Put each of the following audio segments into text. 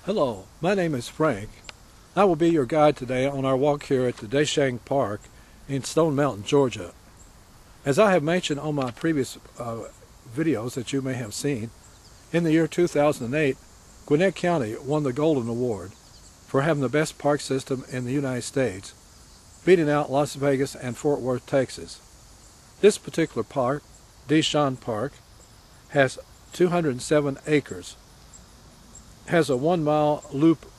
Hello, my name is Frank. I will be your guide today on our walk here at the DeShong Park in Stone Mountain, Georgia. As I have mentioned on my previous videos that you may have seen, in the year 2008, Gwinnett County won the Golden Award for having the best park system in the United States, beating out Las Vegas and Fort Worth, Texas. This particular park, DeShong Park, has 207 acres. Has a 1 mile loop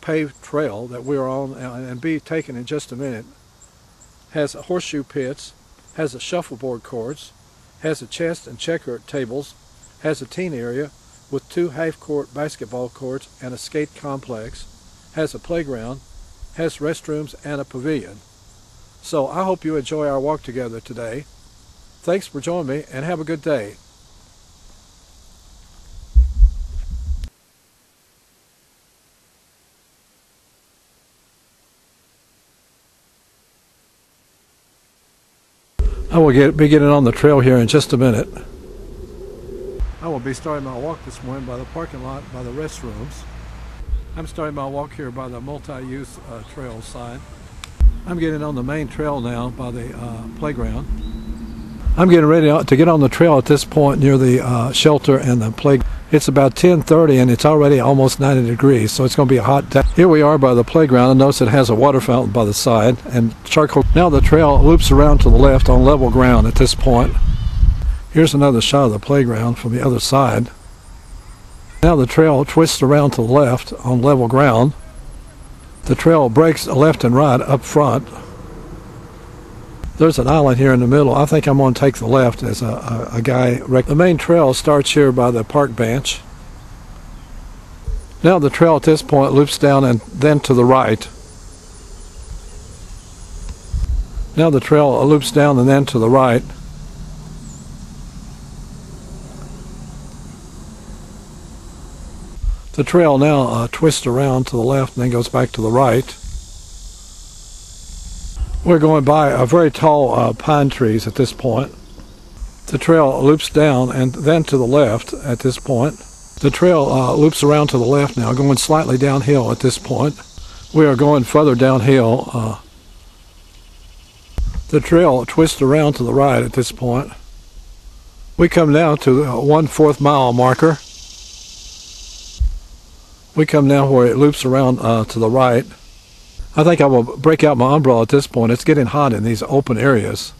paved trail that we are on and be taken in just a minute. Has horseshoe pits, has a shuffleboard courts, has a chess and checker tables, has a teen area with 2 half-court basketball courts and a skate complex, has a playground, has restrooms and a pavilion. So I hope you enjoy our walk together today. Thanks for joining me and have a good day. I will be getting on the trail here in just a minute. I will be starting my walk this morning by the parking lot by the restrooms. I'm starting my walk here by the multi-use trail sign. I'm getting on the main trail now by the playground. I'm getting ready to get on the trail at this point near the shelter and the playground. It's about 10:30 and it's already almost 90 degrees, so it's going to be a hot day. Here we are by the playground, and notice it has a water fountain by the side and charcoal. Now the trail loops around to the left on level ground at this point. Here's another shot of the playground from the other side. Now the trail twists around to the left on level ground. The trail breaks left and right up front. There's an island here in the middle. I think I'm going to take the left as a guy. The main trail starts here by the park bench. Now the trail at this point loops down and then to the right. Now the trail loops down and then to the right. The trail now twists around to the left and then goes back to the right. We're going by very tall pine trees at this point. The trail loops down and then to the left at this point. The trail loops around to the left now, going slightly downhill at this point. We are going further downhill. The trail twists around to the right at this point. We come now to the 1/4 mile marker. We come now where it loops around to the right. I think I will break out my umbrella at this point. It's getting hot in these open areas.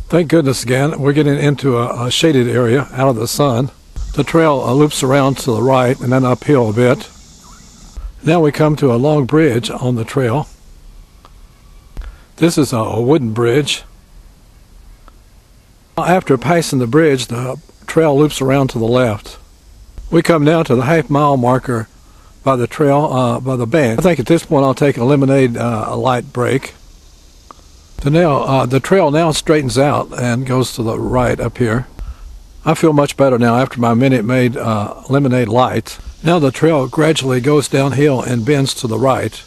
Thank goodness again, we're getting into a shaded area out of the sun. The trail loops around to the right and then uphill a bit. Now we come to a long bridge on the trail. This is a wooden bridge. After passing the bridge, the trail loops around to the left. We come now to the half-mile marker by the trail, by the bench. I think at this point I'll take a lemonade light break. The trail now straightens out and goes to the right up here. I feel much better now after my Minute Maid lemonade light. Now the trail gradually goes downhill and bends to the right.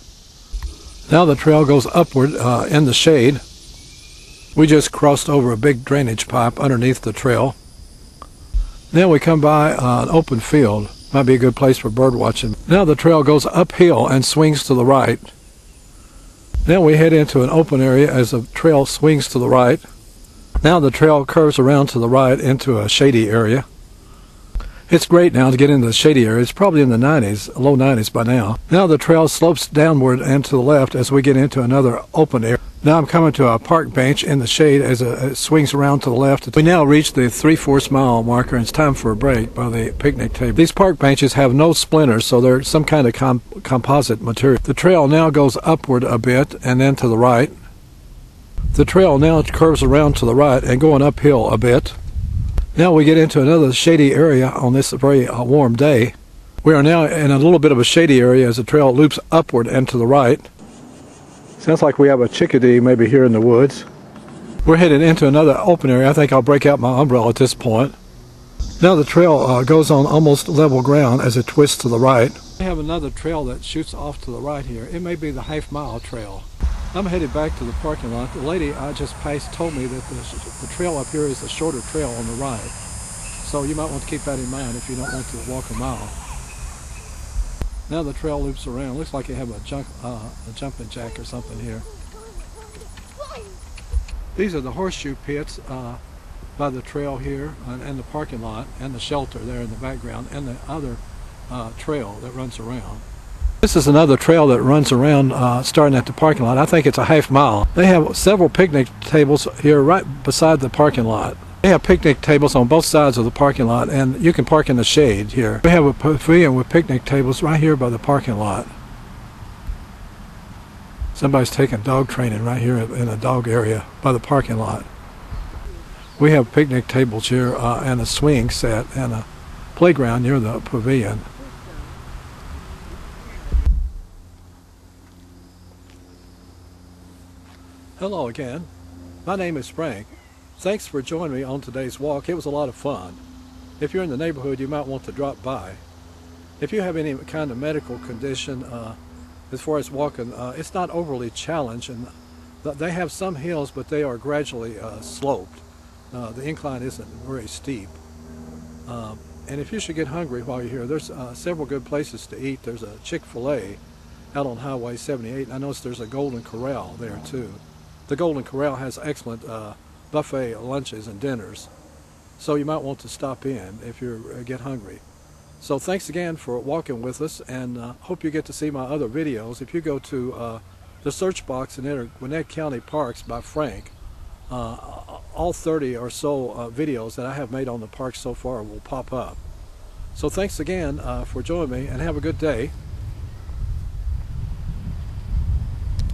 Now the trail goes upward in the shade. We just crossed over a big drainage pipe underneath the trail. Now we come by an open field. Might be a good place for bird watching. Now the trail goes uphill and swings to the right. Now we head into an open area as the trail swings to the right. Now the trail curves around to the right into a shady area. It's great now to get into the shady area. It's probably in the 90s, low 90s by now. Now the trail slopes downward and to the left as we get into another open area. Now I'm coming to a park bench in the shade as it swings around to the left. We now reach the 3/4 mile marker and it's time for a break by the picnic table. These park benches have no splinters, so they're some kind of composite material. The trail now goes upward a bit and then to the right. The trail now curves around to the right and going uphill a bit. Now we get into another shady area on this very warm day. We are now in a little bit of a shady area as the trail loops upward and to the right. Sounds like we have a chickadee maybe here in the woods. We're headed into another open area. I think I'll break out my umbrella at this point. Now the trail goes on almost level ground as it twists to the right. We have another trail that shoots off to the right here. It may be the half-mile trail. I'm headed back to the parking lot. The lady I just passed told me that the trail up here is the shorter trail on the right. So you might want to keep that in mind if you don't want to walk a mile. Now the trail loops around. Looks like they have a jumping jack or something here. These are the horseshoe pits by the trail here and the parking lot and the shelter there in the background and the other trail that runs around. This is another trail that runs around starting at the parking lot. I think it's a half mile. They have several picnic tables here right beside the parking lot. They have picnic tables on both sides of the parking lot, and you can park in the shade here. We have a pavilion with picnic tables right here by the parking lot. Somebody's taking dog training right here in a dog area by the parking lot. We have picnic tables here and a swing set and a playground near the pavilion. Hello again. My name is Frank. Thanks for joining me on today's walk. It was a lot of fun. If you're in the neighborhood, you might want to drop by. If you have any kind of medical condition, as far as walking, it's not overly challenging. They have some hills, but they are gradually sloped. The incline isn't very steep. And if you should get hungry while you're here, there's several good places to eat. There's a Chick-fil-A out on Highway 78. And I noticed there's a Golden Corral there too. The Golden Corral has excellent buffet lunches and dinners, so you might want to stop in if you get hungry. So thanks again for walking with us, and hope you get to see my other videos. If you go to the search box and enter Gwinnett County Parks by Frank, all 30 or so videos that I have made on the parks so far will pop up. So thanks again for joining me, and have a good day.